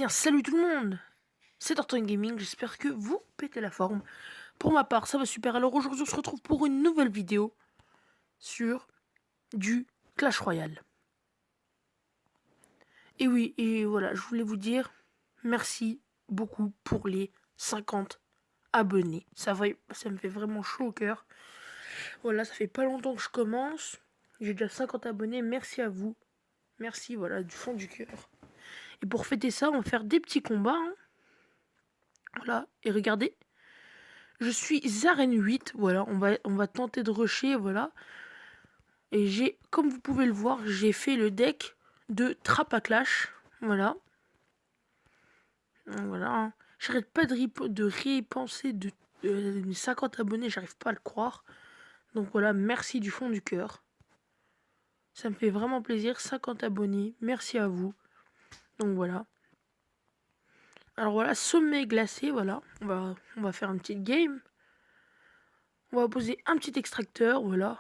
bien, salut tout le monde. C'est Torton Gaming, j'espère que vous pétez la forme. Pour ma part, ça va super. Alors aujourd'hui, on se retrouve pour une nouvelle vidéo sur du Clash Royale. Et oui, et voilà, je voulais vous dire merci beaucoup pour les 50 abonnés. Ça me fait vraiment chaud au cœur. Voilà, ça fait pas longtemps que je commence. J'ai déjà 50 abonnés, merci à vous. Merci, voilà, du fond du cœur. Et pour fêter ça, on va faire des petits combats, hein. Voilà, et regardez, je suis arène 8, voilà, on va tenter de rusher, voilà. Et comme vous pouvez le voir, j'ai fait le deck de Trap à Clash, voilà. Voilà, hein. J'arrête pas de repenser de 50 abonnés, j'arrive pas à le croire. Donc voilà, merci du fond du cœur. Ça me fait vraiment plaisir, 50 abonnés, merci à vous. Donc voilà. Alors voilà, sommet glacé, voilà. On va faire une petite game. On va poser un petit extracteur, voilà.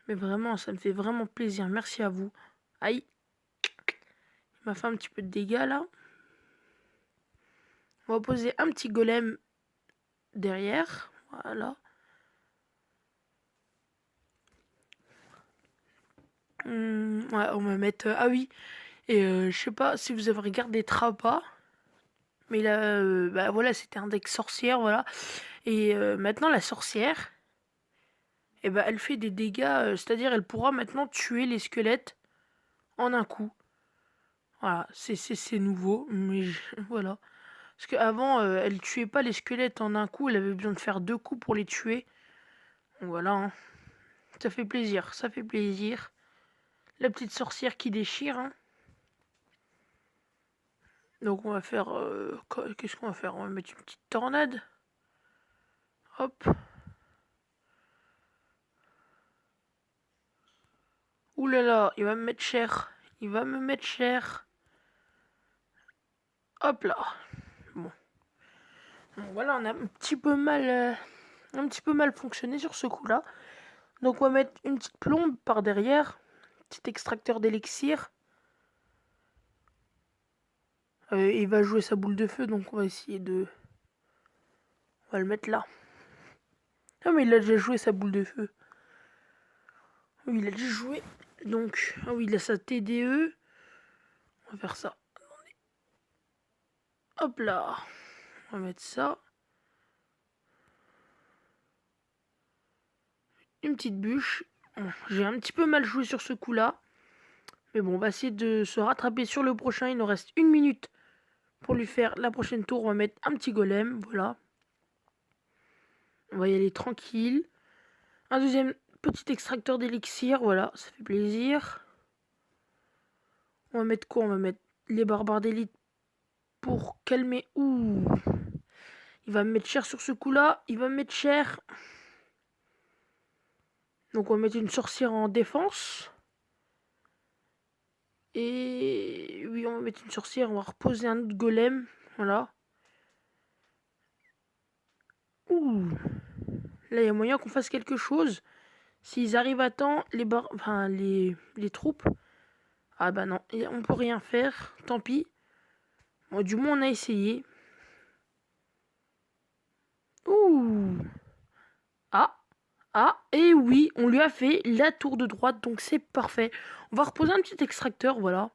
Mais vraiment, ça me fait vraiment plaisir. Merci à vous. Aïe. Il m'a fait un petit peu de dégâts, là. On va poser un petit golem derrière. Voilà. Ouais, on va mettre... ah oui. Et je sais pas si vous avez regardé Trappa. Mais là, bah voilà, c'était un deck sorcière, voilà. Et maintenant, la sorcière... Et bah, elle fait des dégâts. C'est-à-dire, elle pourra maintenant tuer les squelettes en un coup. Voilà, c'est nouveau. Mais voilà. Parce qu'avant, elle tuait pas les squelettes en un coup, elle avait besoin de faire 2 coups pour les tuer. Donc voilà, hein. Ça fait plaisir, ça fait plaisir. La petite sorcière qui déchire, hein. Donc on va faire... qu'est-ce qu'on va faire? On va mettre une petite tornade. Hop. Ouh là là, il va me mettre cher. Il va me mettre cher. Hop là. Bon. Donc voilà, on a un petit peu mal fonctionné sur ce coup-là. Donc on va mettre une petite plombe par derrière. Petit extracteur d'élixir. Il va jouer sa boule de feu, donc on va essayer de... On va le mettre là. Ah mais il a déjà joué sa boule de feu. Oui, il a déjà joué. Donc, ah oui, il a sa TDE. On va faire ça. Hop là. On va mettre ça. Une petite bûche. Bon, j'ai un petit peu mal joué sur ce coup-là. Mais bon, on va essayer de se rattraper sur le prochain. Il nous reste 1 minute pour lui faire la prochaine tour. On va mettre un petit golem. Voilà. On va y aller tranquille. Un deuxième petit extracteur d'élixir. Voilà, ça fait plaisir. On va mettre quoi? On va mettre les barbares d'élite pour calmer. Ouh. Il va me mettre cher sur ce coup-là. Il va me mettre cher. Donc on va mettre une sorcière en défense. Et oui, on va mettre une sorcière. On va reposer un autre golem. Voilà. Ouh. Là, il y a moyen qu'on fasse quelque chose. S'ils arrivent à temps, les troupes. Ah bah non, on peut rien faire. Tant pis. Bon, du moins, on a essayé. Ouh. Ah. Ah, et oui, on lui a fait la tour de droite, donc c'est parfait. On va reposer un petit extracteur, voilà.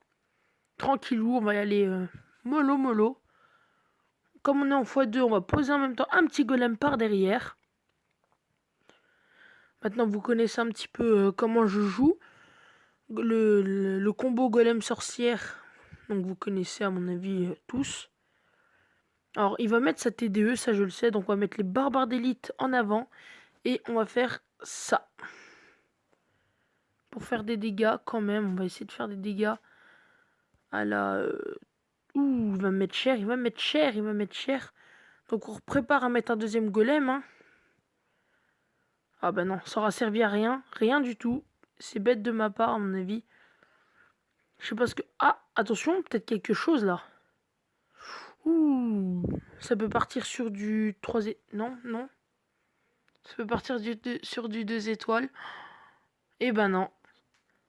Tranquillou, on va y aller mollo mollo. Comme on est en x2, on va poser en même temps un petit golem par derrière. Maintenant, vous connaissez un petit peu comment je joue. Le combo golem sorcière, donc vous connaissez à mon avis tous. Alors, il va mettre sa TDE, ça je le sais, donc on va mettre les barbares d'élite en avant. Et on va faire ça. Pour faire des dégâts quand même, on va essayer de faire des dégâts à la... Ouh, il va me mettre cher, il va me mettre cher, il va me mettre cher. Donc on prépare à mettre un deuxième golem, hein. Ah bah non, ça aura servi à rien, rien du tout. C'est bête de ma part à mon avis. Je sais pas ce que... Ah, attention, peut-être quelque chose là. Ouh, ça peut partir sur du 3... Non, non. Ça peut partir sur du 2 étoiles. Eh ben non.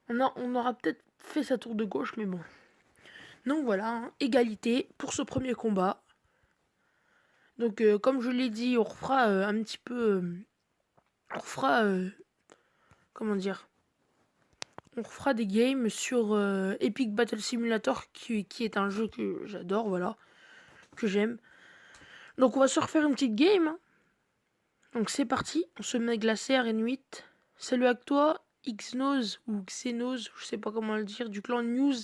On aura peut-être fait sa tour de gauche, mais bon. Donc voilà, hein, égalité pour ce premier combat. Donc comme je l'ai dit, on refera un petit peu... on refera... comment dire, on refera des games sur Epic Battle Simulator qui est un jeu que j'adore, voilà, que j'aime. Donc on va se refaire une petite game, hein. Donc c'est parti, on se met Glaciaire N8. Salut à toi, Xnose ou Xenos, je sais pas comment le dire, du clan News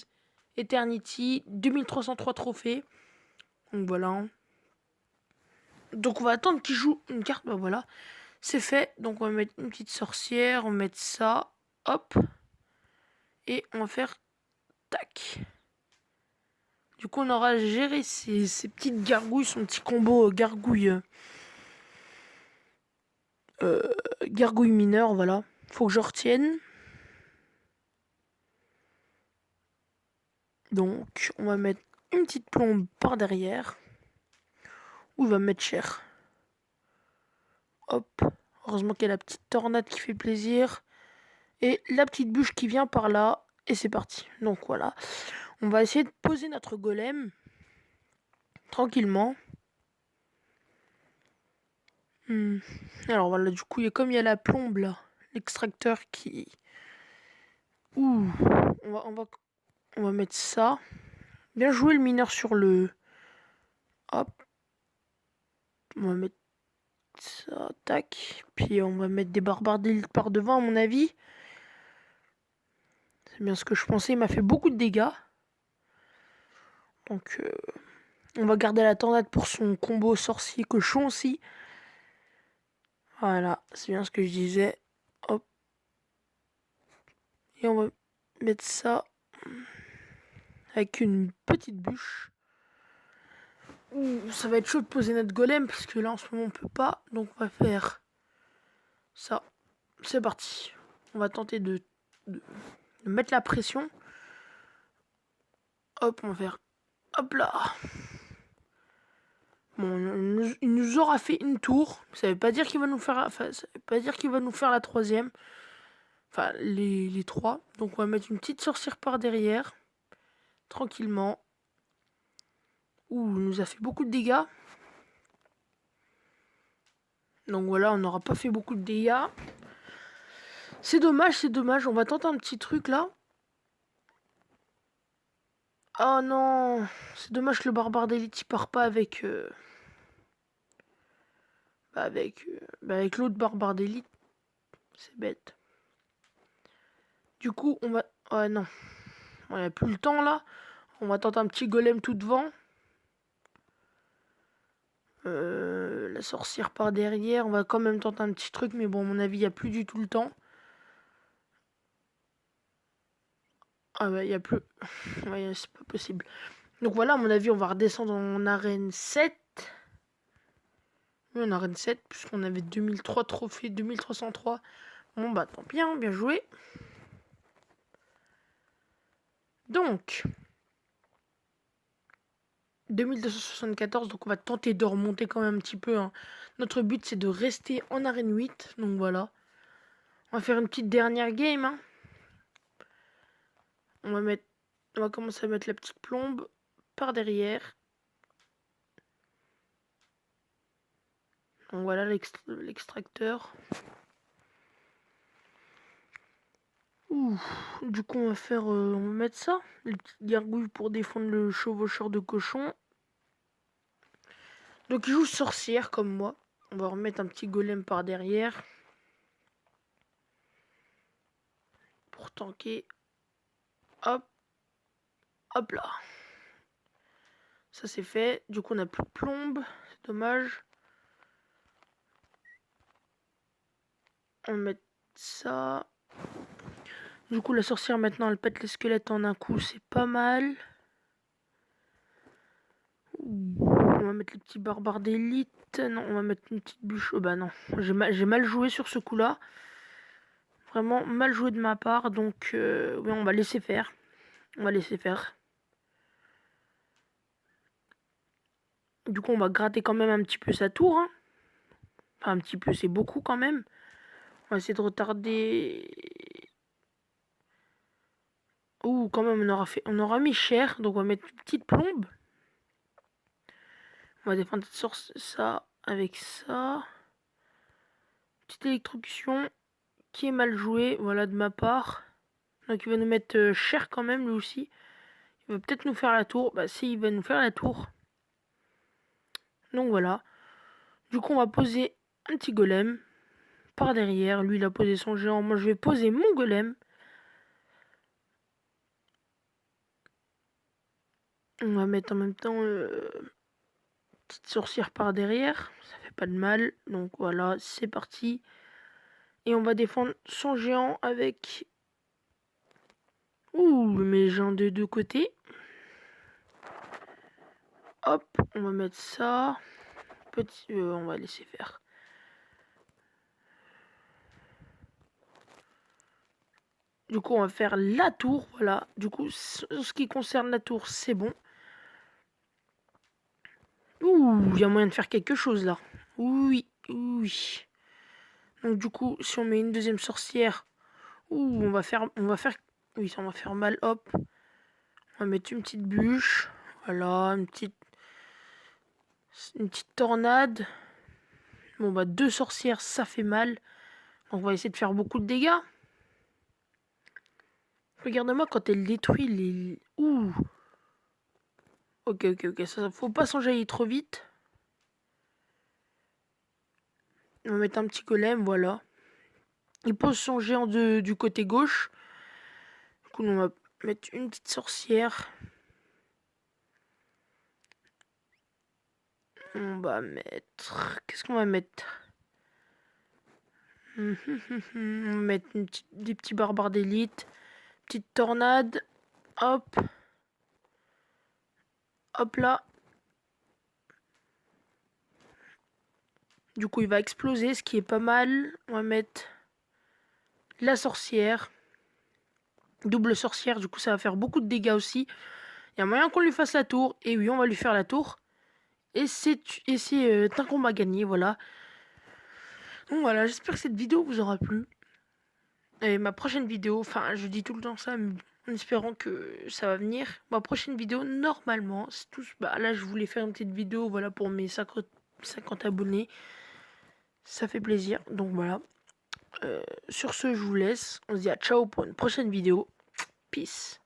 Eternity, 2303 trophées. Donc voilà. Donc on va attendre qu'il joue une carte, bah voilà. C'est fait, donc on va mettre une petite sorcière, on va mettre ça, hop. Et on va faire tac. Du coup on aura géré ces petites gargouilles, son petit combo gargouille mineure, voilà. Faut que je retienne. Donc, on va mettre une petite plombe par derrière. Où il va mettre cher. Hop. Heureusement qu'il y a la petite tornade qui fait plaisir. Et la petite bûche qui vient par là. Et c'est parti. Donc voilà. On va essayer de poser notre golem. Tranquillement. Alors voilà, du coup, comme il y a la plombe là. L'extracteur qui... Ouh. On va mettre ça. Bien joué le mineur sur le... Hop. On va mettre ça, tac. Puis on va mettre des barbares d'élite par devant, à mon avis. C'est bien ce que je pensais. Il m'a fait beaucoup de dégâts. Donc, on va garder la tornade pour son combo sorcier cochon aussi. Voilà, c'est bien ce que je disais. Hop. Et on va mettre ça avec une petite bûche. Ouh, ça va être chaud de poser notre golem parce que là en ce moment on peut pas. Donc on va faire ça. C'est parti. On va tenter de mettre la pression. Hop, on va faire... Hop là. Bon, il nous aura fait une tour. Ça veut pas dire qu'il va nous faire... Enfin, ça veut pas dire qu'il va nous faire la troisième. Enfin, les trois. Donc on va mettre une petite sorcière par derrière. Tranquillement. Ouh, il nous a fait beaucoup de dégâts. Donc voilà, on n'aura pas fait beaucoup de dégâts. C'est dommage, c'est dommage. On va tenter un petit truc là. Oh non, c'est dommage que le barbare d'élite il part pas avec avec l'autre barbare d'élite. C'est bête. Du coup, on va... Ouais, non. On n'a plus le temps, là. On va tenter un petit golem tout devant. La sorcière par derrière. On va quand même tenter un petit truc, mais bon, à mon avis, il n'y a plus du tout le temps. Ah ouais, il n'y a plus... Ouais, c'est pas possible. Donc voilà, à mon avis, on va redescendre en arène 7. Oui, en arène 7, puisqu'on avait 2003 trophées, 2303. Bon, bah tant pis, hein, bien joué. Donc, 2274, donc on va tenter de remonter quand même un petit peu, hein. Notre but, c'est de rester en arène 8, donc voilà. On va faire une petite dernière game, hein. On va commencer à mettre la petite plombe par derrière. Donc voilà l'extracteur. Ouh, du coup on va mettre ça, les petites gargouilles pour défendre le chevaucheur de cochon. Donc il joue sorcière comme moi. On va remettre un petit golem par derrière. Pour tanker. Hop. Hop là. Ça c'est fait. Du coup on n'a plus de plombe. C'est dommage. On va mettre ça. Du coup la sorcière maintenant elle pète les squelettes en un coup. C'est pas mal. On va mettre les petits barbares d'élite. Non, on va mettre une petite bûche. Oh bah non, j'ai mal joué sur ce coup-là. Vraiment mal joué de ma part. Donc, oui, on va laisser faire. On va laisser faire. Du coup, on va gratter quand même un petit peu sa tour, hein. Enfin, un petit peu, c'est beaucoup quand même. On va essayer de retarder. Ouh, quand même, on aura mis cher. Donc, on va mettre une petite plombe. On va défendre ça avec ça. Petite électrocution qui est mal jouée, voilà, de ma part. Donc, il va nous mettre cher quand même, lui aussi. Il va peut-être nous faire la tour. Bah, si, il va nous faire la tour. Donc, voilà. Du coup, on va poser un petit golem par derrière. Lui, il a posé son géant. Moi, je vais poser mon golem. On va mettre en même temps petite sorcière par derrière. Ça fait pas de mal. Donc, voilà, c'est parti. Et on va défendre son géant avec... Ouh, mes géants de deux côtés. Hop, on va mettre ça. On va laisser faire. Du coup, on va faire la tour. Voilà. Du coup, ce qui concerne la tour, c'est bon. Ouh, il y a moyen de faire quelque chose là. Oui, oui. Donc du coup, si on met une deuxième sorcière, ouh, on va faire, oui, ça va faire mal. Hop, on va mettre une petite bûche. Voilà, une petite tornade. Bon bah deux sorcières, ça fait mal. Donc on va essayer de faire beaucoup de dégâts. Regarde-moi quand elle détruit les... Ouh. Ok, ça faut pas s'enjailler trop vite. On va mettre un petit golem, voilà. Il pose son géant du côté gauche. Du coup, on va mettre une petite sorcière. On va mettre... Qu'est-ce qu'on va mettre? On va mettre des petits barbares d'élite. Petite tornade. Hop. Hop là. Du coup, il va exploser, ce qui est pas mal. On va mettre la sorcière. Double sorcière, du coup, ça va faire beaucoup de dégâts aussi. Il y a moyen qu'on lui fasse la tour. Et oui, on va lui faire la tour. Et c'est un combat gagné, voilà. Donc voilà, j'espère que cette vidéo vous aura plu. Et ma prochaine vidéo, enfin, je dis tout le temps ça, mais en espérant que ça va venir. Ma prochaine vidéo, normalement, c'est tout. Bah là, je voulais faire une petite vidéo, voilà, pour mes 50 abonnés. Ça fait plaisir, donc voilà. Sur ce, je vous laisse. On se dit à ciao pour une prochaine vidéo. Peace.